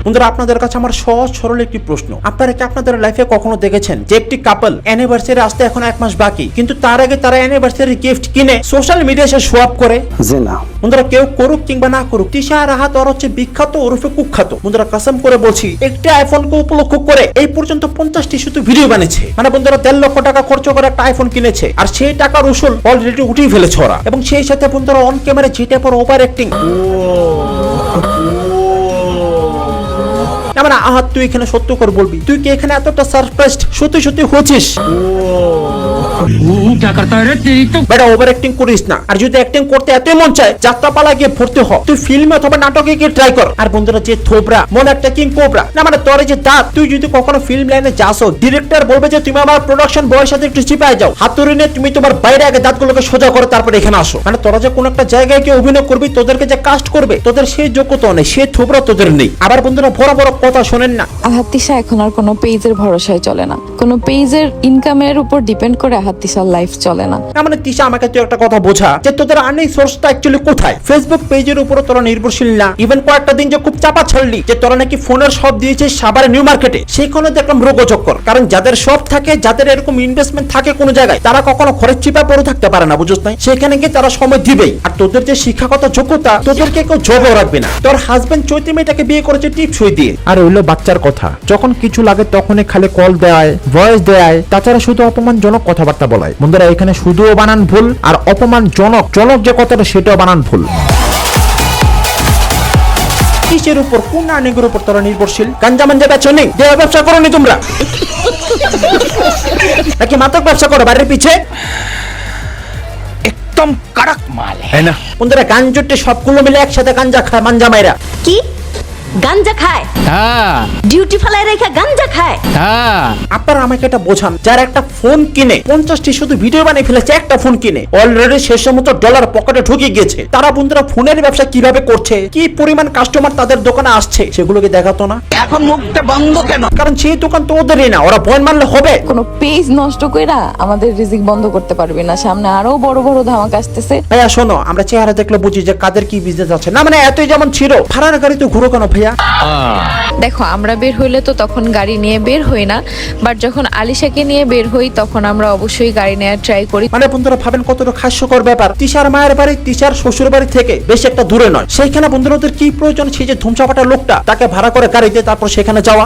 বন্ধুরা আপনাদের কাছে আমার সহজ সরল একটি প্রশ্ন, আপনারা কি আপনাদের লাইফে কখনো দেখেছেন যে একটি কাপল অ্যানিভার্সারি আসতে এখন 1 মাস বাকি, কিন্তু তার আগে তারা অ্যানিভার্সারি গিফট কিনে সোশ্যাল মিডিয়ায় সে শো আপ করে? না বন্ধুরা কেউ করুক কিংবা না করুক, তিশা রাহাত ওর হচ্ছে বিখ্যাত ওরফে কুখ্যাত। বন্ধুরা কসম করে বলছি, একটি আইফোনকে উপলক্ষ করে এই পর্যন্ত 50টি শুধু ভিডিও বানিয়েছে। মানে বন্ধুরা 1.5 লক্ষ টাকা খরচ করে একটা আইফোন কিনেছে, আর সেই টাকার উসুল অলরেডি উঠিয়ে ফেলেছে ওরা। এবং সেই সাথে বন্ধুরা অন ক্যামেরা যে টাইপের ওভার অ্যাক্টিং, মানে আহাত তুই এখানে সত্য করে বলবি, তুই কি এখানে এতটা সারপ্রাইজড সত্যি সত্যি হচ্ছিস? বেটা ওভার অ্যাক্টিং করিস না, আর যদি অ্যাক্টিং করতে এতই মন চায় যাত্রাপালা গিয়ে ভর্তি হ, তুই ফিল্মে অথবা নাটকে গিয়ে ট্রাই কর। আর বন্ধুরা যে থোবরা মনে একটা কিং কোবরা, না মানে তোর যে দাঁত, তুই যদি কখনো ফিল্ম লাইনে যাসো, ডিরেক্টর বলবে যে তুমি আমার প্রোডাকশন বয়ের সাথে একটু চিপায় যাও, হাতুড়ি নিয়ে তুমি তোমার বাইরে আগে দাঁতগুলোকে সোজা করো, তারপর এখানে আসো। মানে তোরা যে কোন একটা জায়গায় গিয়ে অভিনয় করবি, তোদেরকে যে কাস্ট করবে তোদের সেই যোগ্যতা নেই, সেই থোবরা তোদের নেই। আবার বন্ধুরা বড় বড় কথা শোনেন না, তিশা এখন আর কোনো পেজের ভরসায় চলে না, কোনো পেজের ইনকামের উপর ডিপেন্ড করে তিশার লাইফ চলে না। মানে তিশা আমাকে তুই একটা কথা বোঝা যে তোদের আর্নিং সোর্সটা অ্যাকচুয়ালি কোথায়? ফেসবুক পেজের উপর তোরা নির্ভরশীল না। ইভেন কয়েকটা দিন যে খুব চাপা ছাড়লি যে তোরা নাকি ফোনের শপ দিয়েছিস সাভারে নিউ মার্কেটে, সেখানে দেখলাম রোগ চক্কর। কারণ যাদের শপ থাকে, যাদের এরকম ইনভেস্টমেন্ট থাকে কোনো জায়গায়, তারা কখনো খরচ চিপা পড়ে থাকতে পারে না, বুঝছ নাই? সেখানে গিয়ে তারা সময় দিবেই। আর তোদের যে শিক্ষাগত যোগ্যতা, তোদেরকে কেউ জবও রাখবে না। তোর হাজবেন্ড চৈতি মেয়েটাকে বিয়ে করেছে টিপসই দিয়ে। আর হইলো বাচ্চার কথা, যখন কিছু লাগে তখনই খালি কল দেয়, ভয়েস দেয়, তাছাড়া শুধু অপমানজনক কথাবার্তা বলায়। বন্ধুরা এখানে শুধুও বানান ভুল, আর অপমানজনক জনক যে কথাটা সেটাও বানান ভুল। কিসের উপর, কোন আর্নিংয়ের উপর তোরা নির্ভরশীল? গাঞ্জা মাঞ্জা বেচো নেই, দেহ ব্যবসা করো নি তোমরা, নাকি মাদক ব্যবসা করো বাড়ির পিছে? একদম কড়ক মাল হ্যাঁ না বন্ধুরা, গাঞ্জুটে সবগুলো মিলে একসাথে গাঞ্জা খায় মাঞ্জা মাইরা। কি গাঞ্জা খায়? হ্যাঁ ডিউটি ফেলায় রেখে গাঞ্জা খায়? হ্যাঁ। আপনারা আমাকে এটা বোঝান, যারা একটা ফোন কিনে 50টি শুধু ভিডিও বানিয়ে ফেলেছে, একটা ফোন কিনে অলরেডি শেষ মতো ডলার পকেটে ঢুকে গিয়েছে, তারা বন্ধুরা ফোনের ব্যবসা কিভাবে করছে, কি পরিমাণ কাস্টমার তাদের দোকানে আসছে, সেগুলোকে দেখাতো না? এখন মুখটা বন্ধ কেন? কারণ সেই দোকান তো ওদেরই না, ওরা পয়েন্ট মানলে হবে? কোনো পেজ নষ্ট কইরা আমাদের রিজিক বন্ধ করতে পারবি না, সামনে আরো বড় বড় ধামাকা আসতেছে। ভাইয়া শোনো, আমরা চেহারা দেখলে বুঝি যে কাদের কি বিজনেস আছে। না মানে এতই যেমন ছিল, ভাড়ার গাড়ি তো ঘুরো কেন ভাইয়া? দেখো আমরা বের হইলে তো তখন গাড়ি নিয়ে বের হই না, বাট যখন আলিশাকে নিয়ে বের হই তখন আমরা অবশ্যই গাড়ি নেওয়ার ট্রাই করি। মানে বন্ধুরা ভাবেন কতটা হাস্যকর ব্যাপার, তিশার মায়ের বাড়ি তিশার শ্বশুর বাড়ি থেকে বেশ একটা দূরে নয়, সেইখানে বন্ধুরা ওদের কি প্রয়োজন সেই যে ধুমচাপাটা লোকটা, তাকে ভাড়া করে গাড়িতে তারপর সেখানে যাওয়া?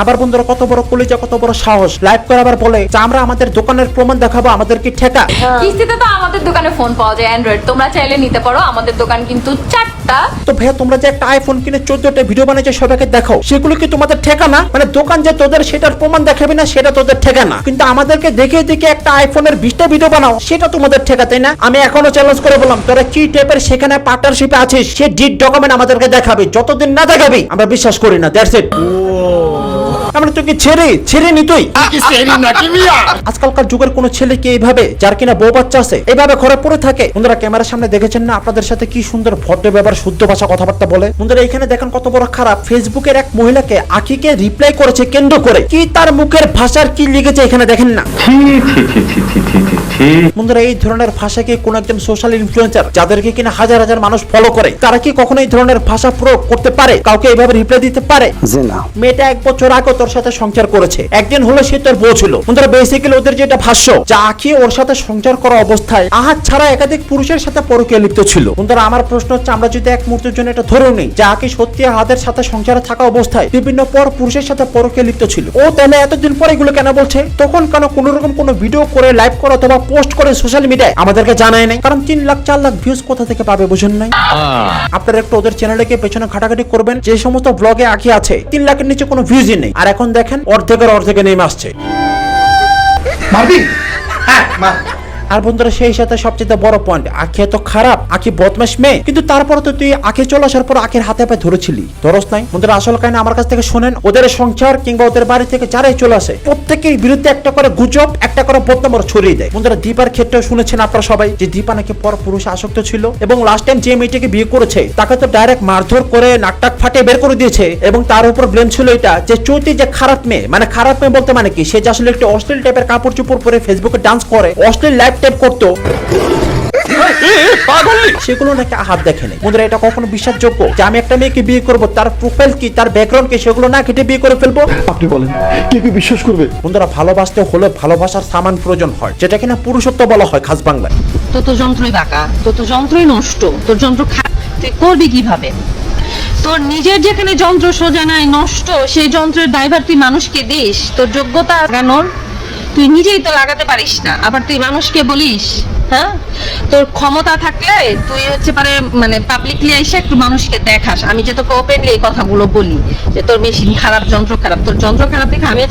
আবার বন্ধুরা কত বড় কলিজা, কত বড় সাহস, লাইভ করে আবার বলে যে আমরা আমাদের দোকানের প্রমাণ দেখাবো, আমাদের কি ঠেকা? কিস্তিতে তো আমাদের দোকানে ফোন পাওয়া যায় অ্যান্ড্রয়েড, তোমরা চাইলে নিতে পারো, আমাদের দোকান কিন্তু 4টা। তো ভাইয়া তোমরা যে একটা আইফোন কিনে 14টা ভিডিও বানিয়েছে সবাইকে দেখাও, সেগুলো কি তোমাদের ঠেকা না? মানে দোকান যে তোদের সেটার প্রমাণ দেখাবে না, সেটা তোদের ঠেকা না, কিন্তু আমাদেরকে দেখে দেখে একটা আইফোনের 20টা ভিডিও বানাও, সেটা তোমাদের ঠেকা, তাই না? আমি এখনো চ্যালেঞ্জ করে বললাম, তোরা কি টাইপের সেখানে পার্টনারশিপে আছিস, সে ডিট ডকুমেন্ট আমাদেরকে দেখাবে, যতদিন না দেখাবি আমরা বিশ্বাস করি না। That's it. আমরা তোকে ছেড়ে নি তুই আজকালকার যুগের কোন ছেলে কি এইভাবে, যার কিনা বউ বাচ্চা আছে, এইভাবে ঘরে পড়ে থাকে? বন্ধুরা ক্যামেরার সামনে দেখেছেন না আপনাদের সাথে কি সুন্দর ভদ্র ব্যবহার, শুদ্ধ ভাষা কথাবার্তা বলে? বন্ধুরা এখানে দেখেন কত বড় খারাপ, ফেসবুকের এক মহিলাকে আখিকে রিপ্লাই করেছে কেন্দ্র করে, কি তার মুখের ভাষার কি লিখেছে এখানে দেখেন না? বন্ধুরা এই ধরনের ভাষা কি কোন একজন সোশ্যাল ইনফ্লুয়েন্সার, যাদেরকে কিনা হাজার হাজার মানুষ ফলো করে, তারা কি কখনো এই ধরনের ভাষা প্রয়োগ করতে পারে? কাউকে এইভাবে রিপ্লাই দিতে পারে? না মেয়েটা 1 বছর আগে তোর সাথে সংসার করেছে, একদিন হলো সে তোর বউ ছিল। বন্ধুরা বেসিক্যালি ওদের যেটা ভাষ্য, যে আখি ওর সাথে সংসার করা অবস্থায় আহাত ছাড়া একাধিক পুরুষের সাথে পরকীয়া লিপ্ত ছিল। বন্ধুরা আমার প্রশ্ন হচ্ছে, আমরা যদি এক মুহূর্তের জন্য এটা ধরেও নেই যে আখি সত্যি আহাদের সাথে সংসারে থাকা অবস্থায় বিভিন্ন পর পুরুষের সাথে পরকীয়া লিপ্ত ছিল, ও তাহলে এতদিন পরে এগুলো কেন বলছে? তখন কেন কোন রকম কোনো ভিডিও করে, লাইভ করে অথবা পোস্ট করে সোশ্যাল মিডিয়ায় আমাদেরকে জানায় নাই? কারণ 3 লাখ 4 লাখ ভিউজ কোথা থেকে পাবে, বুঝুন নাই? আপনারা একটু ওদের চ্যানেলে গিয়ে পেছনে ঘাটাঘাটি করবেন, যে সমস্ত ব্লগে আখি আছে 3 লাখের নিচে কোনো ভিউজই নেই, আর এখন দেখেন অর্ধেকে নেমে আসছে। আর বন্ধুরা সেই সাথে সবচেয়ে বড় পয়েন্ট, আখি এত খারাপ, আখি বদমাশ মেয়ে, কিন্তু তারপর তো তুই আখি চলে আসার পর আখির হাতে পায়ে ধরেছিলি, ধরস নাই? বন্ধুরা আসল কাহিনী আমার কাছ থেকে শোনেন, ওদের সংসার কিংবা ওদের বাড়ি থেকে যারাই চলে আসে প্রত্যেকের বিরুদ্ধে একটা করে গুজব, একটা করে বদনাম ছড়িয়ে দেয়। বন্ধুরা দীপার ক্ষেত্রেও শুনেছেন আপনারা সবাই যে দীপা নাকি পর পুরুষে আসক্ত ছিল, এবং লাস্ট টাইম যে মেয়েটাকে বিয়ে করেছে তাকে তো ডাইরেক্ট মারধর করে নাকটাক ফাটিয়ে বের করে দিয়েছে, এবং তার উপর ব্লেম ছিল এটা যে চৈতি যে খারাপ মেয়ে, মানে খারাপ মেয়ে বলতে মানে কি, সে যে আসলে একটু অশ্লীল টাইপের কাপড় চোপড় পরে ফেসবুকে ডান্স করে, অশ্লীল লাইভ টাইপ করতো। সেগুলো নাকি আহাত দেখেনি। বন্ধুরা এটা কখনো বিশ্বাসযোগ্য যে আমি একটা মেয়েকে বিয়ে করব, তার প্রোফাইল কি, তার ব্যাকগ্রাউন্ড কি, সেগুলো না কেটে বিয়ে করে ফেলবো? আপনি বলেন কে কি বিশ্বাস করবে? বন্ধুরা ভালোবাসতে হলে ভালোবাসার সামান প্রয়োজন হয়, যেটা কিনা পুরুষত্ব বলা হয় খাস বাংলায়। তোর যন্ত্রই বাঁকা, তোর যন্ত্রই নষ্ট, তোর যন্ত্র খারাপ, তুই করবি কিভাবে? তোর নিজের যেখানে যন্ত্র সোজা নাই, নষ্ট, সেই যন্ত্রের ড্রাইভার তুই মানুষকে দিস? তোর যোগ্যতা লাগানোর তুই নিজেই তো লাগাতে পারিস না, আবার তুই মানুষকে বলিস? হ্যাঁ, তোর ক্ষমতা থাকলে তুই হচ্ছে পারে মানে পাবলিকলি এসে একটু মানুষকে দেখাস। আমি যে তোকে ওপেনলি এই কথাগুলো বলি যে তোর মেশিন খারাপ, যন্ত্র খারাপ, তোর যন্ত্র খারাপ দেখে আমিও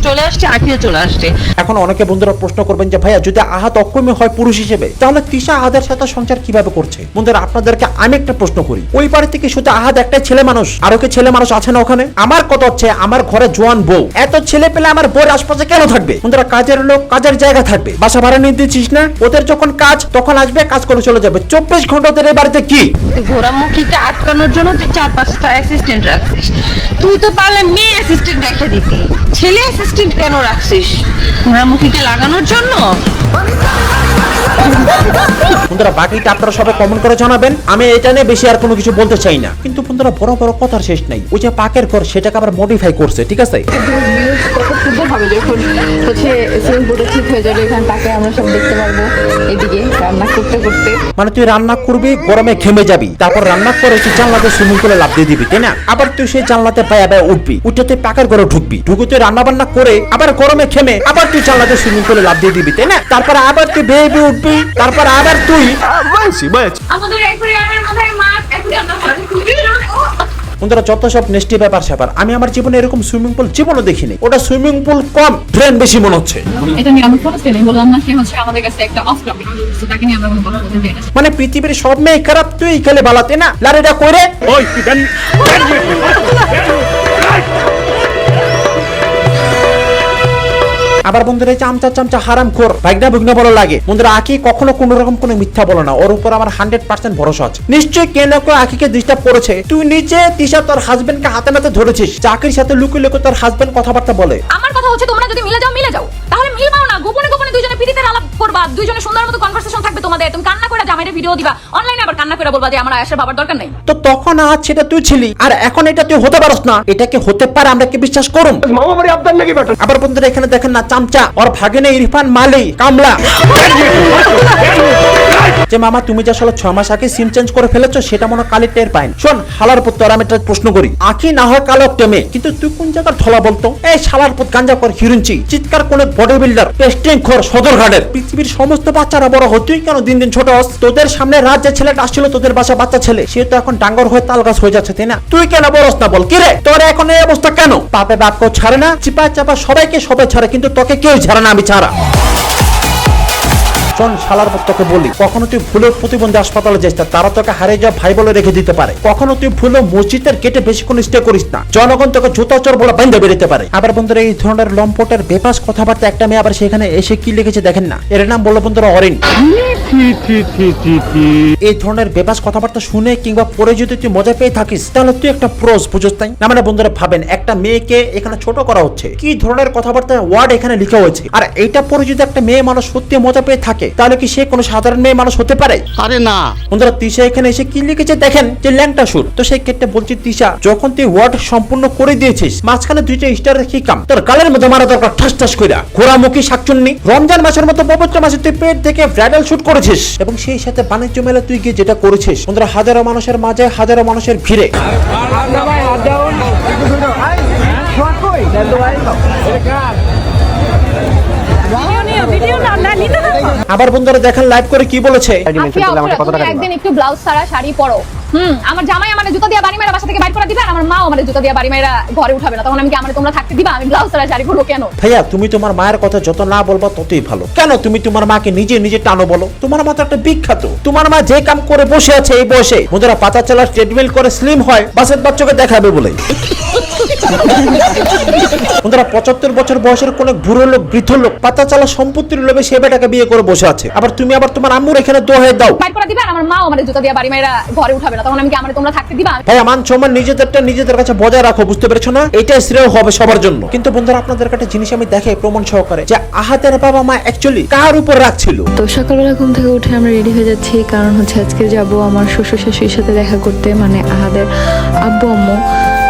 চলে আসছে, আখিও চলে আসছে। এখন অনেকে বন্ধুরা প্রশ্ন করবেন যে ভাইয়া যদি আহাত অক্ষমী হয় পুরুষ হিসেবে, তাহলে তিশা আহাদের সাথে সংসার কিভাবে করছে? বন্ধুরা আপনাদেরকে আমি একটা প্রশ্ন করি, ওই বাড়ি থেকে শুধু আহাদ একটাই ছেলে মানুষ, আরো কি ছেলে মানুষ আছে না ওখানে? আমার কথা হচ্ছে আমার ঘরে জোয়ান বউ, এত ছেলে পেলে আমার বউর আশপাশে কেন থাকবে? বন্ধুরা কাজের লোক কাজের জায়গা থাকবে, বাসা ভাড়া নিয়ে দিচ্ছিস না? ওদের যখন কাজ তখন আসবে, কাজ করে চলে যাবে। 24 ঘন্টা ওদের এই বাড়িতে কি? ঘোরামুখীটা আটকানোর জন্য তুই 4-5টা অ্যাসিস্ট্যান্ট রাখছিস। তুই তো পারলে মেয়ে অ্যাসিস্ট্যান্ট রেখে দিতি, ছেলে অ্যাসিস্ট্যান্ট কেন রাখছিস? ঘোরামুখীকে লাগানোর জন্য? বন্ধুরা বাকিটা আপনারা সবাই কমেন্ট করে জানাবেন, আমি এটা নিয়ে বেশি আর কোনো কিছু বলতে চাই না। কিন্তু বন্ধুরা বড় বড় কথার শেষ নাই, ওই যে পাকের ঘর সেটাকে আবার মডিফাই করছে, ঠিক আছে? কত সুন্দর হবে যখন হচ্ছে সুইমিং পুলটা ঠিক হয়ে যাবে, এখানে তাকে আমরা সব দেখতে পারবো এদিকে রান্না করতে করতে। মানে তুই রান্না করবি, গরমে ঘেমে যাবি, তারপর রান্না করে তুই জানলাতে সুইমিং পুলে লাফ দিয়ে দিবি, তাই না? আবার তুই সেই জানলাতে পায়ে পায়ে উঠবি, উঠে তুই পাকের ঘরে ঢুকবি, ঢুকে তুই রান্না বান্না করে আবার গরমে ঘেমে আবার তুই জানলাতে সুইমিং পুলে লাফ দিয়ে দিবি, তাই না? তারপর আবার তুই বেবি উঠবি, তারপর আবার তুই আমাদের অ্যাকুয়ারিয়ামের মাথায় মাছ, অ্যাকুয়ারিয়ামের বন্ধুরা যত সব নেস্টি ব্যাপার স্যাপার, আমি আমার জীবনে এরকম সুইমিং পুল জীবনও দেখিনি। ওটা সুইমিং পুল কম, ড্রেন বেশি মনে হচ্ছে। এটা নিয়ে আমি ফটো ছেলে বললাম না, সে হচ্ছে আমাদের কাছে একটা অফ টপিক, তাকে নিয়ে আমরা কোনো কথা বলতে চাই না। মানে পৃথিবীর সব মেয়ে খারাপ, তুই খেলে বালাতে না লারিটা করে। আবার বন্ধুরা এই চামচা চামচা হারাম খোর ভাগনা ভুগনা বলা লাগে। বন্ধুরা আকি কখনো কোন রকম কোনো মিথ্যা বলে না, ওর উপর আমার 100% ভরসা আছে। নিশ্চয়ই কে না কেউ আকিকে ডিস্টার্ব করেছে। তুই নিচে তিশা তোর হাজবেন্ডকে হাতে নাতে ধরেছিস, চাকরির সাথে লুকিয়ে লুকিয়ে তোর হাজবেন্ড কথাবার্তা বলে। আমার কথা হচ্ছে তোমরা যদি মিলে যাও তাহলে মিলবাও না, গোপনে গোপনে দুইজনে পিড়িতে আলাপ করবা, দুইজনে সুন্দর মতো কনভারসেশন থাকবে তোমাদের। তুমি কান্না করে জামাইরে ভিডিও দিবা, অনলাইনে আবার কান্না করে বলবা যে আমার আয়েশার বাবার দরকার নাই। তো তখন আজ সেটা তুই ছিলি, আর এখন এটা তুই হতে পারস না। এটা কি হতে পারে? আমরা কি বিশ্বাস করুম? মামা বাড়ি আপনার নাকি বেটা? আবার বন্ধুরা এখানে দেখেন না চামচা ওর ভাগিনে ইরফান মালি কামলা যে মামা তুমি যে আসলে 6 মাস আগে সিম চেঞ্জ করে ফেলেছো, সেটা মনে কালি টের পাইন। শোন হালার পুত, তোর আমি একটা প্রশ্ন করি, আখি না হয় কালো একটা মেয়ে, কিন্তু তুই কোন জায়গার ধলা বলতো? এই শালার পুত গাঞ্জা কর, হিরুঞ্চি, চিৎকার কোন বডি বিল্ডার, টেস্টিং খোর, সদরঘাটের। পৃথিবীর সমস্ত বাচ্চারা বড় হয়, তুই কেন দিন দিন ছোট হস? তোদের সামনে রাত যে ছেলেটা আসছিল তোদের বাসা বাচ্চা ছেলে, সে তো এখন ডাঙ্গর হয়ে তাল গাছ হয়ে যাচ্ছে, তাই না? তুই কেন বড়স না বল? কি রে তোর এখন এই অবস্থা কেন? বাপে বাপ কেউ ছাড়ে না, চিপা চাপা সবাইকে সবাই ছাড়ে, কিন্তু তোকে কেউ ছাড়ে না, আমি ছাড়া। শোন শালার পর তোকে বলি, কখনো তুই ভুলেও প্রতিবন্ধী হাসপাতালে যাস না, তারা তোকে হারিয়ে যাওয়া ভাই বলে রেখে দিতে পারে। কখনো তুই ভুলেও মসজিদের গেটে বেশিক্ষণ স্টে করিস না, জনগণ তোকে জুতা চোর বলে বাইন্ধে বেরোতে পারে। আবার বন্ধুরা এই ধরনের লম্পটের বেপাস কথাবার্তা একটা মেয়ে আবার সেখানে এসে কি লিখেছে দেখেন না, এর নাম বললো বন্ধুরা অরিন। এই ধরনের বেপাস কথাবার্তা শুনে কিংবা পরে যদি তুই মজা পেয়ে থাকিস, তাহলে তুই একটা প্রোজ বুঝোস তাই না? মানে বন্ধুরা ভাবেন একটা মেয়েকে এখানে ছোট করা হচ্ছে, কি ধরনের কথাবার্তা ওয়ার্ড এখানে লিখা হয়েছে। আর এইটা পরে যদি একটা মেয়ে মানুষ সত্যি মজা পেয়ে থাকে, তাহলে কি সে কোনো সাধারণ মেয়ে মানুষ হতে পারে? আরে না। বন্ধুরা তিশা এখানে এসে কি লিখেছে দেখেন, যে ল্যাংটা সুর। তো সেই ক্ষেত্রে বলছি তিশা, যখন তুই ওয়ার্ড সম্পূর্ণ করে দিয়েছিস, মাঝখানে 2টা স্টার রেখে কাম তোর গালের মধ্যে মারা দরকার ঠাস ঠাস কইরা। ঘোরামুখী শাকচুন্নি, রমজান মাসের মতো পবিত্র মাসে তুই পেট থেকে ব্রাইডাল শুট করেছিস, এবং সেই সাথে বাণিজ্য মেলা তুই গিয়ে যেটা করেছিস, বন্ধুরা হাজারো মানুষের মাঝে হাজারো মানুষের ভিড়ে। আবার বন্ধুরা দেখেন লাইভ করে কি বলেছে, একদিন একটু ব্লাউজ ছাড়া শাড়ি পরো। আমার জামাই আমার জুতা দিয়ে বাড়ি মেরা বাসা থেকে বাইর করে দিবে, আর আমার মা আমার জুতা দিয়ে বাড়ি মেরা ঘরে উঠাবে না। তখন আমি কি আমার তোমরা থাকতে দিবা? আমি ব্লাউজ ছাড়া শাড়ি পরবো কেন? ভাইয়া তুমি তোমার মায়ের কথা যত না বলবা ততই ভালো। কেন তুমি তোমার মাকে নিজে নিজে টানো বলো? তোমার মা তো একটা বিখ্যাত, তোমার মা যে কাম করে বসে আছে এই বয়সে, বন্ধুরা পাতা চালার ট্রেডমিল করে স্লিম হয় বাসের বাচ্চাকে দেখাবে বলে। বন্ধুরা 75 বছর বয়সের কোন বুড়ো লোক বৃদ্ধ লোক পাতা চালা সম্পত্তির লোভে সে বেটাকে বিয়ে করে বসে আছে, আবার তুমি আবার তোমার আম্মুর এখানে দোহাই দাও বাইর করে দিবে, আর আমার মা আমার জুতা দিয়ে বাড়ি মেরা ঘরে উঠাবে না। তখন আমি কি আমার তোমরা থাকতে দিবা? ভাই মান সম্মান নিজেদেরটা নিজেদের কাছে বজায় রাখো, বুঝতে পেরেছো না? এটাই শ্রেয় হবে সবার জন্য। কিন্তু বন্ধুরা আপনাদের একটা জিনিস আমি দেখে প্রমাণ সহকারে যে আহাদের বাবা মা অ্যাকচুয়ালি কার উপর রাখছিল। তো সকালবেলা ঘুম থেকে উঠে আমরা রেডি হয়ে যাচ্ছি, কারণ হচ্ছে আজকে যাব আমার শ্বশুর শাশুড়ির সাথে দেখা করতে, মানে আহাদের আব্বু আম্মু।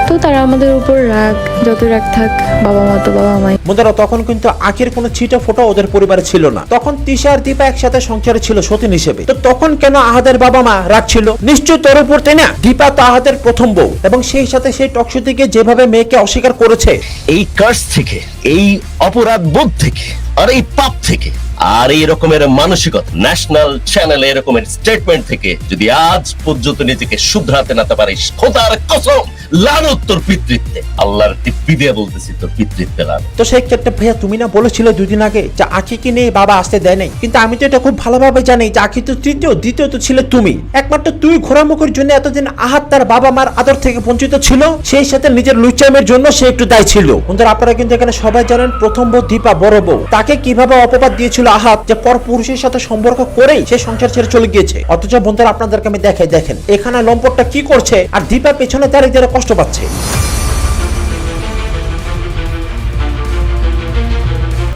তো তারা আমাদের উপর রাগ, যত রাগ থাক, বাবা মা তো বাবা মাই। বন্ধুরা তখন কিন্তু আখের কোনো ছিটা ফোটা ওদের পরিবারে ছিল না। তখন তিশা আর দীপা একসাথে সংসারে ছিল সতীন হিসেবে। তো তখন কেন আহাদের বাবা মা রাখছিল? নিশ্চয়ই তোর উপর, তাই না? দীপা তো আহাদের প্রথম বউ, এবং সেই সাথে সেই টকশো থেকে যেভাবে মেয়েকে অস্বীকার করেছে, এই কার্স থেকে, এই অপরাধ বোধ থেকে, আর এই পাপ থেকে, আর এই রকমের মানসিকতা ন্যাশনাল চ্যানেলে এরকমের স্টেটমেন্ট থেকে যদি আজ পর্যন্ত নিজেকে শুধরাতে না পারিস, খোদার কসম লানত তোর পিতৃত্বে। আল্লাহর টিপ্পি দিয়ে বলতেছি, তোর পিতৃত্বে লানত। তো সেই ক্ষেত্রে ভাইয়া তুমি না বলেছিলে দুদিন আগে যে আখিকে নিয়ে বাবা আসতে দেয় নাই? কিন্তু আমি তো এটা খুব ভালোভাবে জানি যে আখি তো তৃতীয়, দ্বিতীয় তো ছিল তুমি। একমাত্র তুই ঘোরামুখের জন্য এতদিন আহাত তার বাবা মার আদর থেকে বঞ্চিত ছিল, সেই সাথে নিজের লুচ্চামের জন্য সে একটু দায়ী ছিল। বন্ধুরা আপনারা কিন্তু এখানে সবাই জানেন প্রথম বউ দীপা বড় বউ, তাকে কিভাবে অপবাদ দিয়েছিল আহাত যে পর পুরুষের সাথে সম্পর্ক করেই সে সংসার ছেড়ে চলে গিয়েছে। অথচ বন্ধুরা আপনাদেরকে আমি দেখাই, দেখেন এখানে লম্পটটা কি করছে আর দীপা পেছনে দাঁড়িয়ে দাঁড়িয়ে কষ্ট পাচ্ছে।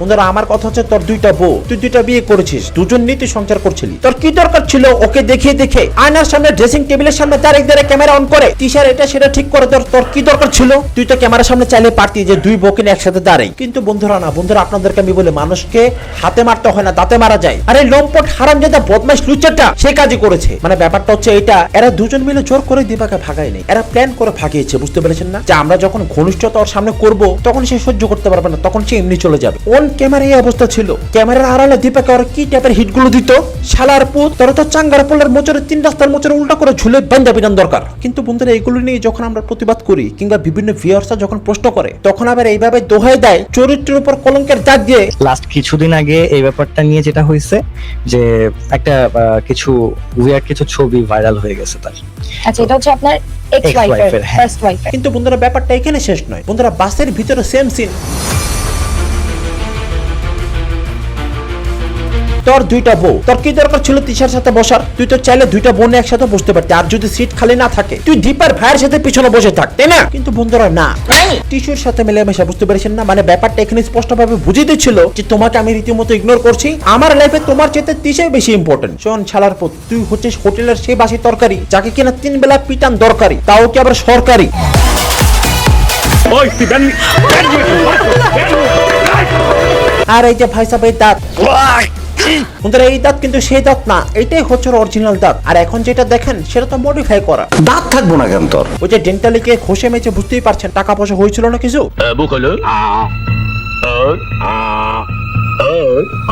বন্ধুরা আমার কথা হচ্ছে তোর দুইটা বউ, তুই দুইটা বিয়ে করেছিস, দুজন নিয়ে তুই সংসার করছিলি, তোর কি দরকার ছিল ওকে দেখিয়ে দেখে আয়নার সামনে ড্রেসিং টেবিলের সামনে দাঁড়িয়ে দাঁড়িয়ে ক্যামেরা অন করে তিশার এটা সেটা ঠিক করে তোর কি দরকার ছিল? তুই তো ক্যামেরার সামনে চাইলে পারতি যে দুই বউকে নিয়ে একসাথে দাঁড়াই। কিন্তু বন্ধুরা না, বন্ধুরা আপনাদেরকে আমি বলে মানুষকে হাতে মারতে হয় না, দাঁতে মারা যায়। আরে লম্পট হারামজাদা বদমাইশ লুচ্চাটা সে কাজই করেছে। মানে ব্যাপারটা হচ্ছে এটা, এরা দুজন মিলে জোর করে দীপাকে ভাগায়নি, এরা প্ল্যান করে ভাগিয়েছে, বুঝতে পেরেছেন না? যে আমরা যখন ঘনিষ্ঠতা ওর সামনে করব তখন সে সহ্য করতে পারবে না, তখন সে এমনি চলে যাবে। ওন ক্যামেরায় এই অবস্থা ছিল, ক্যামেরার আড়ালে দীপাকে ওরা কি টাইপের হিট গুলো দিত, শালার পুত তোর তো চাঙ্গার পোলের মোচরে তিন রাস্তার মোচরে উল্টা করে ঝুলে বান্ধা বিধান দরকার। কিন্তু বন্ধুরা এগুলো নিয়ে যখন আমরা প্রতিবাদ করি কিংবা বিভিন্ন ভিউয়ার্সরা যখন প্রশ্ন করে, তখন আবার এইভাবে দোহাই দেয় চরিত্রের উপর কলঙ্কের দাগ দিয়ে। লাস্ট কিছুদিন আগে এই ব্যাপারটা নিয়ে যেটা হয়েছে যে একটা কিছু উইয়ার্ড কিছু ছবি ভাইরাল হয়ে গেছে তার। আচ্ছা, এটা হচ্ছে আপনার এক্স ওয়াইফের ফার্স্ট ওয়াইফ। কিন্তু বন্ধুরা ব্যাপারটা এখানে শেষ নয়। বন্ধুরা বাসের ভিতরে সেম সিন, তোর দুইটা বউ, তোর কি দরকার ছিল তিশার সাথে বসার? তুই তো চাইলে দুইটা বোন একসাথে বসতে পারতি, আর যদি সিট খালি না থাকে তুই দীপার ভাইয়ের সাথে পিছনে বসে থাক, তাই না? কিন্তু বন্ধুরা না, টিস্যুর সাথে মিলেমিশে, বুঝতে পেরেছেন না? মানে ব্যাপারটা এখানে স্পষ্ট ভাবে বুঝিয়ে দিচ্ছিল যে তোমাকে আমি রীতিমতো ইগনোর করছি, আমার লাইফে তোমার চেয়ে তিশাই বেশি ইম্পর্টেন্ট। শোন শালার পুত, তুই হচ্ছিস হোটেলের সেই বাসি তরকারি যাকে কিনা 3 বেলা পিটান দরকারি, তাও কি আবার সরকারি। আর এই যে ভাই সাহেব এই দাঁত, বন্ধুরা এই দাঁত কিন্তু সেই দাঁত না, এটাই হচ্ছে অরিজিনাল দাঁত। আর এখন যেটা দেখেন সেটা তো মডিফাই করা। দাঁত থাকবো না কেন তোর? ওই যে ডেন্টালিকে ঘষে মেচে, বুঝতেই পারছেন টাকা পয়সা হয়েছিল না কিছু।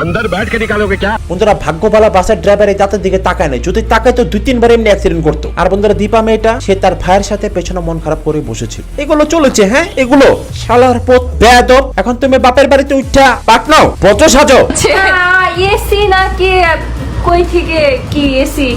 अंदर बैठ के निकालोगे क्या? বন্ধুরা ভাগ্যবালা বাসের ড্রাইভার এই দাঁতের দিকে তাকায় নাই, যদি তাকায় তো 2-3 বার এমনি অ্যাক্সিডেন্ট করতো। আর বন্ধুরা দীপা মেয়েটা সে তার ভাইয়ের সাথে পেছনে মন খারাপ করে বসেছিল। এগুলো চলেছে, হ্যাঁ এগুলো শালার পুত বেয়াদব। এখন তুমি বাপের বাড়িতে উঠা পাট নাও, বচো সাজো। এসি নাকি কই থেকে কি এসি?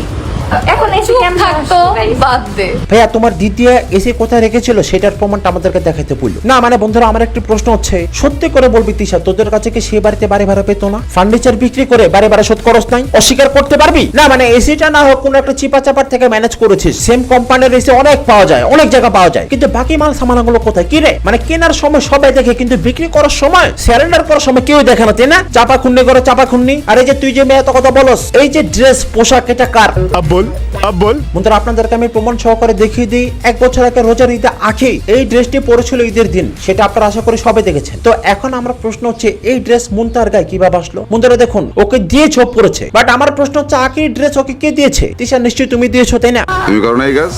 এখন এসি কেমন থাকতো বাদ দে। ভাইয়া তোমার দিদি এসে কোথায় রেখেছিল সেটার প্রমাণটা আমাদেরকে দেখাইতে বললো না। মানে বন্ধুরা আমার একটি প্রশ্ন হচ্ছে, সত্যি করে বলবি তিশা, তোদের কাছে কি সে বাড়িতে বাড়ি ভাড়া পেতো না? ফার্নিচার বিক্রি করে বাড়ি ভাড়া শোধ করস নাই? অস্বীকার করতে পারবি না? মানে এসিটা না হোক কোনো একটা চিপা চাপার থেকে ম্যানেজ করেছিস, সেম কোম্পানির এসি অনেক পাওয়া যায়, অনেক জায়গা পাওয়া যায়, কিন্তু বাকি মাল সামানগুলো কোথায়? কি রে, মানে কেনার সময় সবাই দেখে কিন্তু বিক্রি করার সময়, স্যারেন্ডার করার সময় কেউ দেখে না, তাই না? চাপা খুন্নি করে চাপা খুন্নি। আর এই যে তুই যে মেয়ে এত কথা বলস, এই যে ড্রেস পোশাক এটা কার? আব বল। বন্ধুরা আপনাদেরকে আমি প্রমাণ সহকারে দেখিয়ে দিই, 1 বছর আগে রোজার ঈদে আখি এই ড্রেসটি পরেছিল ঈদের দিন, সেটা আপনারা আশা করি সবাই দেখেছেন। তো এখন আমার প্রশ্ন হচ্ছে এই ড্রেস মুনতার গায়ে কিভাবে আসলো? বন্ধুরা দেখুন ওকে দিয়ে ছোপ পড়েছে, বাট আমার প্রশ্ন হচ্ছে আখি ড্রেস ওকে কে দিয়েছে? তিশা নিশ্চয়ই তুমি দিয়েছো, তাই না? তুমি করো না এই কাজ,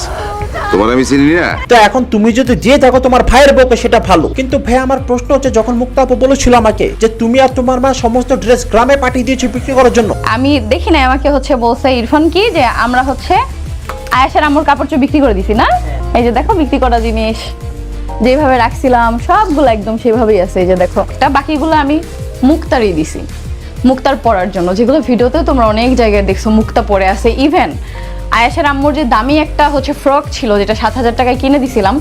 তোমার আমি চিনি না। তো এখন তুমি যদি দিয়ে থাকো তোমার ভাইয়ের বউকে সেটা ভালো, কিন্তু ভাই আমার প্রশ্ন হচ্ছে যখন মুক্তা আপু বলেছিল আমাকে যে তুমি আর তোমার মা সমস্ত ড্রেস গ্রামে পাঠিয়ে দিয়েছো বিক্রি করার জন্য, আমি দেখি না, আমাকে হচ্ছে বলছে ইরফান কি যে আমরা হচ্ছে আয়েশার আম্মুর কাপড় চোপড় বিক্রি করে দিছি না, এই যে দেখো বিক্রি করা জিনিস যেভাবে রাখছিলাম সবগুলো একদম সেভাবেই আছে। এই যে দেখো, এটা বাকিগুলো আমি মুক্তারই দিছি, মুক্তার পরার জন্য, যেগুলো ভিডিওতে তোমরা অনেক জায়গায় দেখছো মুক্তা পরে আছে। ইভেন আয়েশার আম্মুর যে দামি একটা হচ্ছে ফ্রক ছিল যেটা 7,000 টাকায় কিনে দিছিলাম,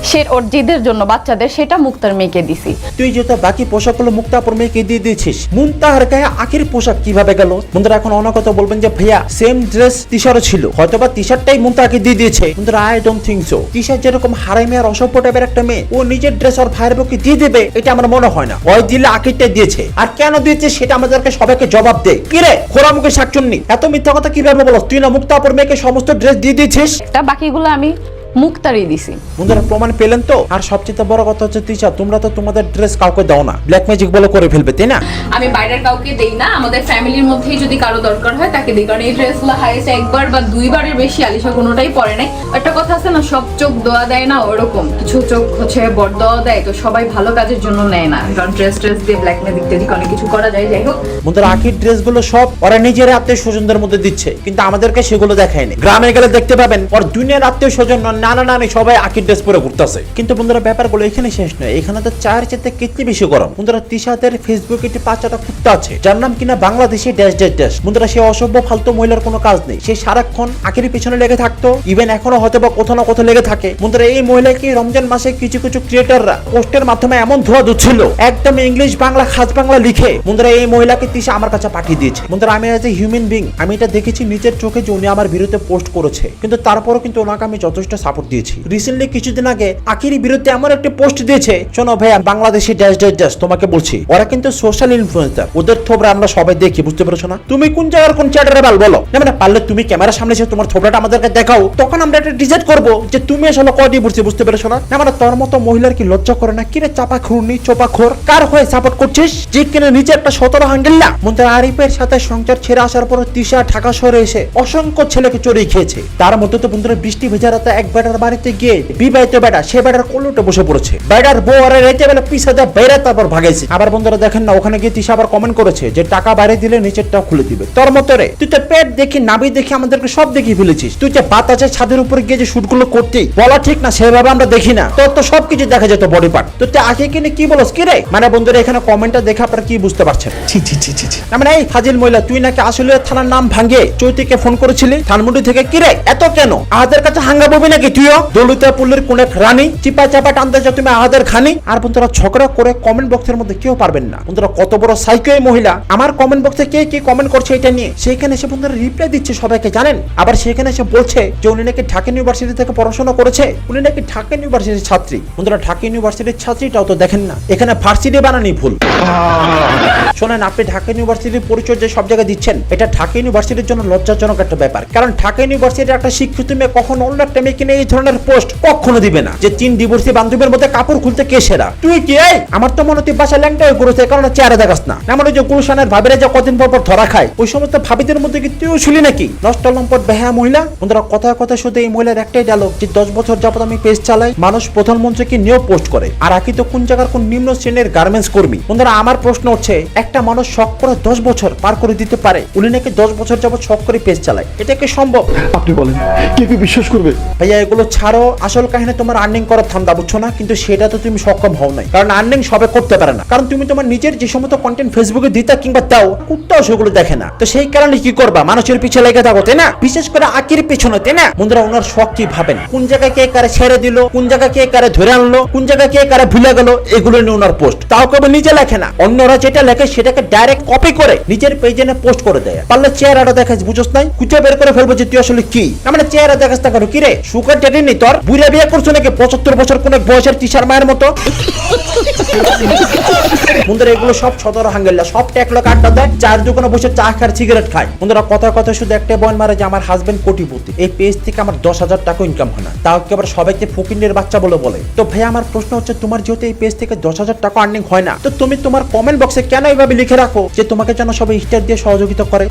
সে ওর জিদের জন্য বাচ্চাদের সেটা মুক্তার মেয়েকে দিছি। তুই যেহেতু বাকি পোশাকগুলো মুক্তাপুর মেয়েকে দিয়ে দিয়েছিস, মুনতাহার গায়ে আখির পোশাক কিভাবে গেল? বন্ধুরা এখন অনেক কথা বলবেন যে ভাইয়া সেম ড্রেস তিশারও ছিল, হয়তোবা তিশারটাই মুনতাহাকে দিয়ে দিয়েছে। বন্ধুরা আই ডোন্ট থিঙ্ক সো। তিশার যেরকম হারামি আর অসভ্য টাইপের একটা মেয়ে, ও নিজের ড্রেস ওর ভাইয়ের পক্ষে দিয়ে দেবে এটা আমার মনে হয় না। ওই দিলে আখিরটা দিয়েছে, আর কেন দিয়েছে সেটা আমাদেরকে সবাইকে জবাব দে। কিরে খোরা মুখে শাকচুন্নি, এত মিথ্যা কথা কিভাবে বলো? তুই না মুক্তাপুর মেয়েকে সমস্ত ড্রেস দিয়ে দিয়েছিস। তা বাকিগুলো আমি মুক্তারই দিছি। বন্ধুরা প্রমাণ পেলেন তো? আর সবচেয়ে বড় কথা হচ্ছে তিশা, তোমরা তো তোমাদের ড্রেস কাউকে দাও না, ব্ল্যাক ম্যাজিক বলে করে ফেলবে, তাই না? আমি বাইরের কাউকে দেই না, আমাদের ফ্যামিলির মধ্যেই যদি কারো দরকার হয় তাকে দিই, কারণ এই ড্রেসগুলো হাইয়েস্ট একবার বা দুইবারের বেশি আলিশা কোনোটাই পরে নাই। একটা কথা আছে না, সব চোখ দোয়া দেয় না, ওরকম কিছু চোখ হচ্ছে বড় দোয়া দেয়, তো সবাই ভালো কাজের জন্য নেয় না, কারণ ড্রেস দিয়ে ব্ল্যাক ম্যাজিক দিয়ে অনেক কিছু করা যায়। যাই হোক বন্ধুরা আখির ড্রেসগুলো সব ওরা নিজের আত্মীয় স্বজনদের মধ্যে দিচ্ছে, কিন্তু আমাদেরকে সেগুলো দেখায়নি। গ্রামে গেলে দেখতে পাবেন ওর দুনিয়ার আত্মীয় স্বজন নানা নানি সবাই আখির ড্রেস পরে ঘুরতেছে। কিন্তু বন্ধুরা ব্যাপারগুলো এখানে শেষ নয়, এখানে তো চায়ের চেতে কেটলি বেশি গরম। বন্ধুরা তিশাদের ফেসবুকে একটি বাচ্চাটা কুত্তা আছে যার নাম কিনা বাংলাদেশি ড্যাশ ড্যাশ ড্যাশ। বন্ধুরা সে অসভ্য ফালতু মহিলার কোনো কাজ নেই, সে সারাক্ষণ আখির পিছনে লেগে থাকতো, ইভেন এখনো হয়তো বা কোথাও না কোথাও লেগে থাকে। বন্ধুরা এই মহিলাকে রমজান মাসে কিছু কিছু ক্রিয়েটাররা পোস্টের মাধ্যমে এমন ধোয়া দিচ্ছিল, একদম ইংলিশ বাংলা খাস বাংলা লিখে। বন্ধুরা এই মহিলাকে তিশা আমার কাছে পাঠিয়ে দিয়েছে। বন্ধুরা আমি এজ এ হিউম্যান বিং আমি এটা দেখেছি নিজের চোখে যে উনি আমার বিরুদ্ধে পোস্ট করেছে, কিন্তু তারপরও কিন্তু ওনাকে আমি যথেষ্ট সাপোর্ট দিয়েছি। রিসেন্টলি কিছুদিন আগে আখির বিরুদ্ধে এমন একটা পোস্ট দিয়েছে, শোনো ভাইয়া বাংলাদেশি ড্যাশ ড্যাশ ড্যাশ, তোমাকে বলছি ওরা কিন্তু সোশ্যাল ইনফ্লুয়েন্সার, ওদের থোবরা আমরা সবাই দেখি, বুঝতে পেরেছো না? তুমি কোন জায়গার কোন চ্যাটারে বাল বলো না, মানে পারলে তুমি ক্যামেরার সামনে এসে তোমার থোবরাটা আমাদেরকে দেখাও, তখন আমরা এটা ডিসাইড করবো যে তুমি আসলে কয়টি বুঝছি, বুঝতে পেরেছো না? না মানে তোর মতো মহিলার কি লজ্জা করে না? কিরে চাপা খুরনি চোপা খোর, কার হয়ে সাপোর্ট করছিস? যে কিনা নিচে একটা 17 হাঙ্গেল্লা। মন্ত্রী আরিফের সাথে সংসার ছেড়ে আসার পর তিশা ঢাকা শহরে এসে অসংখ্য ছেলেকে চড়িয়ে খেয়েছে। তার মধ্যে তো বন্ধুরা বৃষ্টি ভেজা রাতে এক বেটার বাড়িতে গিয়ে বিবাহিত বেটা সে বেটার কোলুটে বসে পড়েছে, বেটার বউ আর রেতে বেলা পিছা দেয় বাইরে তারপর ভাগাইছে। আবার বন্ধুরা দেখেন না ওখানে গিয়ে তিশা আবার কমেন্ট করেছে যে টাকা বাইরে দিলে নিচেরটা খুলে দিবে। তোর মতো রে তুই তো পেট দেখি নাবি দেখি আমাদেরকে সব দেখিয়ে ফেলেছিস, তুই যে বাতাসের ছাদের উপরে গিয়ে যে শুটগুলো করতেই বলা ঠিক না, সেভাবে আমরা দেখি না, তোর তো সবকিছু দেখা যেত বডি পার্ট। তো তুই আগে কিনে কি বলস কি রে? মানে বন্ধুরা এখানে কমেন্টটা দেখে আপনারা কি বুঝতে পারছেন? মানে এই ফাজিল মহিলা তুই নাকি আসলে থানার নাম ভাঙিয়ে চৈতিকে ফোন করেছিলি ধানমন্ডি থেকে, কি রে এত কেন? আহাদের কাছে হাঙ্গা ববি নাকি তুইও? দলিতা পুল্লির কোন এক রানী চিপা চাপা টানতে চাও তুমি আহাদের খানি। আর বন্ধুরা ঝগড়া করে কমেন্ট বক্সের মধ্যে কেউ পারবেন না। বন্ধুরা কত বড় সাইকো এই মহিলা, আমার কমেন্ট বক্সে কে কি কমেন্ট করছে এটা নিয়ে সেইখানে এসে বন্ধুরা রিপ্লাই দিচ্ছে সবাইকে, জানেন? আবার সেখানে এসে বলছে যে উনি নাকি ঢাকা ইউনিভার্সিটি থেকে পড়াশোনা করেছে, উনি নাকি ঢাকা ইউনিভার্সিটির ছাত্রী। বন্ধুরা ঢাকা ইউনিভার্সিটির ছাত্রীটাও তো দেখেন না, এখানে ভার্সিটি বানানি ভুল। শোনেন আপনি ঢাকা ইউনিভার্সিটির পরিচয় যে সব জায়গায় দিচ্ছেন, এটা ঢাকা ইউনিভার্সিটির জন্য লজ্জাজনক একটা ব্যাপার, কারণ ঢাকা ইউনিভার্সিটির একটা শিক্ষিত মেয়ে কখনো অন্য একটা মেয়েকে নিয়ে এই ধরনের পোস্ট কখনো দিবে না যে 3 ডিভোর্সি বান্ধবীর মধ্যে কাপড় খুলতে কে সেরা। তুই কি এই আমার তো মনে হচ্ছে বাসা ল্যাংটা হয়ে ঘুরেছে, কারণ চেহারা দেখাস না। এমন ওই যে গুলশানের ভাবিরা যে কদিন পর পর ধরা খায়, ওই সমস্ত ভাবিদের মধ্যে কি তুইও ছিলি নাকি? নষ্ট লম্পট বেহায়া মহিলা। বন্ধুরা কথায় কথায় শুধু এই মহিলার একটাই ডায়লগ যে 10 বছর যাবত আমি পেজ চালাই, মানুষ প্রধানমন্ত্রীকে নিয়েও পোস্ট করে, আর আকি তো কোন জায়গার কোন নিম্ন শ্রেণীর গার্মেন্টস কর্মী। বন্ধুরা আমার প্রশ্ন হচ্ছে একটা মানুষ শখ করে 10 বছর পার করে দিতে পারে, উনি নাকি 10 বছর যাবত শখ করে পেজ চালায়, এটা কি সম্ভব? আপনি বলেন কে কি বিশ্বাস করবে? ভাইয়া এগুলো ছাড়ো, আসল কাহিনী তোমার আর্নিং করার ধান্দা, বুঝছো না? কিন্তু সেটা তো তুমি সক্ষম হও নাই, কারণ আর্নিং সবে করতে পারে না, কারণ তুমি তোমার নিজের যে সমস্ত কন্টেন্ট ফেসবুকে দিতে কিংবা দাও কুত্তাও সেগুলো দেখে না। তো সেই কারণে কি করবা, মানুষের পিছনে লেগে থাকো, তাই না? বিশেষ করে আকির পিছনে, তাই না? বন্ধুরা ওনার শখ কি ভাবেন, কোন জায়গায় কে কারে ছেড়ে দিল, কোন জায়গায় কে কারে ধরে আনলো, কোন জায়গায় কে কারে ভুলে গেল, এগুলো নিয়ে ওনার পোস্ট। তাও কেবল নিজে লেখে না, অন্যরা যেটা লেখে সেটাকে ডাইরেক্ট কপি করে নিজের পেজে পোস্ট করে দেয়। পারলে চেহারাটা দেখাস, বুঝোস নাই? খুঁজে বের করে ফেলবো যে তুই আসলে কি। মানে চেহারা দেখাস না কেন? কি রে সুগার ড্যাডি নেই তোর? বুড়া বিয়ে করছো নাকি 75 বছর কোন এক বয়সের টিচার মায়ের মতো? বন্ধুরা এগুলো সব 17 হাঙ্গেল্লা, সব টেকলো আড্ডা দেয়, চায়ের দোকানে বসে চা খায় সিগারেট খায়। বন্ধুরা কথা কথা শুধু একটা বয়ান মারে যে আমার হাজবেন্ড কোটিপতি, এই পেজ থেকে আমার 10,000 টাকা ইনকাম হয় না, তাও কি আবার সবাইকে ফকিন্নের বাচ্চা বলে। তো ভাই আমার প্রশ্ন হচ্ছে তোমার যেহেতু এই পেজ থেকে 10,000 টাকা আর্নিং হয় না, তো তুমি তোমার কমেন্ট বক্সে কেন এইভাবে লিখে রাখো যে তোমাকে যেন সবাই স্টার দিয়ে সহযোগিতা করে?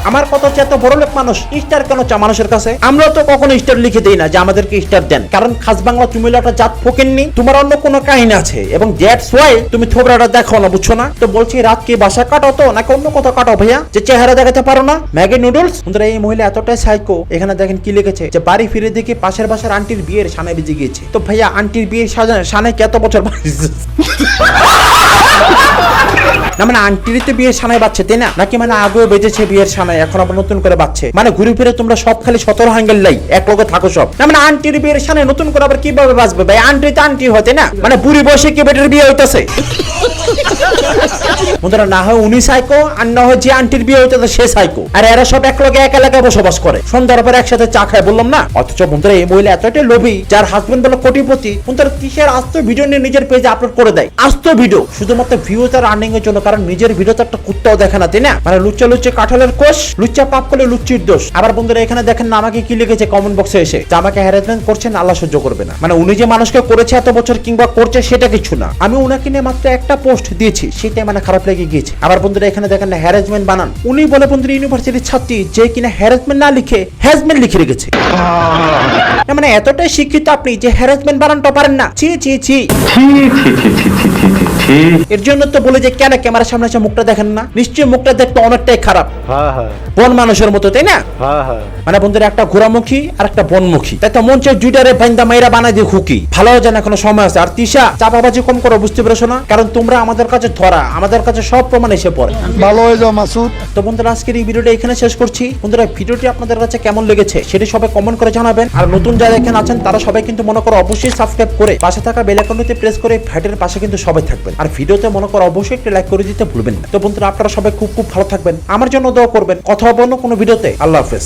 আমার কথা হচ্ছে এত বড় লোক মানুষ স্টার কেন চা মানুষের কাছে? আমরা তো কখনো স্টার লিখে দেই না যে আমাদেরকে স্টার দেন, কারণ খাস বাংলা তুমি একটা জাত ফোকেননি, তোমার অন্য কোনো কাহিনী আছে, এবং দ্যাটস ওয়াই তুমি থোবরাটা দেখো না, বুঝছো না? তো বলছি রাত কি বাসা কাটাও তো নাকি অন্য কথা কাটাও ভাইয়া, যে চেহারা দেখাতে পারো না? Maggi noodles. বন্ধুরা এই মহিলা এতটাই সাইকো, এখানে দেখেন কি লিখেছে যে বাড়ি ফিরে দেখে পাশের বাসার আন্টির বিয়ের সানাই বেজে গিয়েছে। তো ভাইয়া আন্টির বিয়ের সানাই কত বছর না, মানে আন্টিরই তো বিয়ের সানাই বাজছে, তাই না? নাকি মানে আগেও বেজেছে বিয়ের সানাই? নাই, এখন আবার নতুন করে বাচ্চে। মানে ঘুরে ফিরে তোমরা সব খালি 17 হাঙ্গেল লাই এক লগে থাকো সব না। মানে আন্টির বিয়ের সামনে নতুন করে আবার কিভাবে বাঁচবে ভাই? আন্টি তো আন্টি হতে না, মানে বুড়ি বয়সে কি বেটার বিয়ে হইতাছে? বন্ধুরা, না হয় উনি সাইকো, আর না হয় যে আন্টির বিয়ে হইতেছে সে সাইকো। আর এরা সব এক লগে এক এলাকায় বসবাস করে, সন্ধ্যার পর একসাথে চা খায়, বললাম না? অথচ বন্ধুরা এই মহিলা এতটাই লোভী, যার হাজবেন্ড বলে কোটিপতি, বন্ধুরা কিসের আস্ত ভিডিও নিয়ে নিজের পেজে আপলোড করে দেয়। আস্ত ভিডিও শুধুমাত্র ভিউজ আর আর্নিং এর জন্য, কারণ নিজের ভিডিও তো একটা কুত্তাও দেখে না, তাই না? মানে লুচ্চা লুচ্চা কাঁঠালের কোষ, লুচ্চা পাপ করলে লুচ্চির দোষ। আবার বন্ধুরা এখানে দেখেন না আমাকে কি লিখেছে কমেন্ট বক্সে এসে, যে আমাকে হ্যারাসমেন্ট করছেন, আল্লাহ সহ্য করবে না। মানে উনি যে মানুষকে করেছে এত বছর কিংবা করছে সেটা কিছু না, আমি উনাকে নিয়ে মাত্র একটা পোস্ট দিয়েছি, সেটাই মানে খারাপ লেগে গিয়েছে। আবার বন্ধুরা এখানে দেখেন না হ্যারাসমেন্ট বানান, উনি বলে বন্ধুরা ইউনিভার্সিটির ছাত্রী, যে কিনা হ্যারাসমেন্ট না লিখে হ্যাজমেন্ট লিখে রেখেছে। মানে এতটাই শিক্ষিত আপনি যে হ্যারাসমেন্ট বানানটা পারেন না? ছি ছি ছি। এর জন্য তো বলে যে কেন ক্যামেরার সামনে এসে মুখটা দেখেন না? নিশ্চয়ই মুখটা দেখতে অনেকটাই খারাপ, বন মানুষের মতো, তাই না? মানে বন্ধুরা একটা ঘোরামুখী আর একটা বনমুখী, তাই তো মঞ্চের জুইটারে বাইন্দা মাইরা বানাই দিয়ে খুকি। ভালো যেন এখনো সময় আছে। আর তিশা, চাপাবাজি কম করো, বুঝতে পেরেছো না? কারণ তোমরা আমাদের কাছে ধরা, আমাদের কাছে সব প্রমাণ এসে পড়ে। ভালো হয়ে যাও মাসুদ। তো বন্ধুরা আজকের এই ভিডিওটা এখানে শেষ করছি। বন্ধুরা ভিডিওটি আপনাদের কাছে কেমন লেগেছে সেটি সবাই কমেন্ট করে জানাবেন। আর নতুন যারা এখানে আছেন তারা সবাই কিন্তু মনে করো অবশ্যই সাবস্ক্রাইব করে পাশে থাকা বেল আইকনটিতে প্রেস করে ভাইটের পাশে কিন্তু সবাই থাকবেন। আর ভিডিওতে মনে করো অবশ্যই একটা লাইক করে দিতে ভুলবেন না। তো বন্ধুরা আপনারা সবাই খুব খুব ভালো থাকবেন, আমার জন্য দোয়া করবেন। কথা হবে অন্য কোনো ভিডিওতে। আল্লাহ হাফেজ।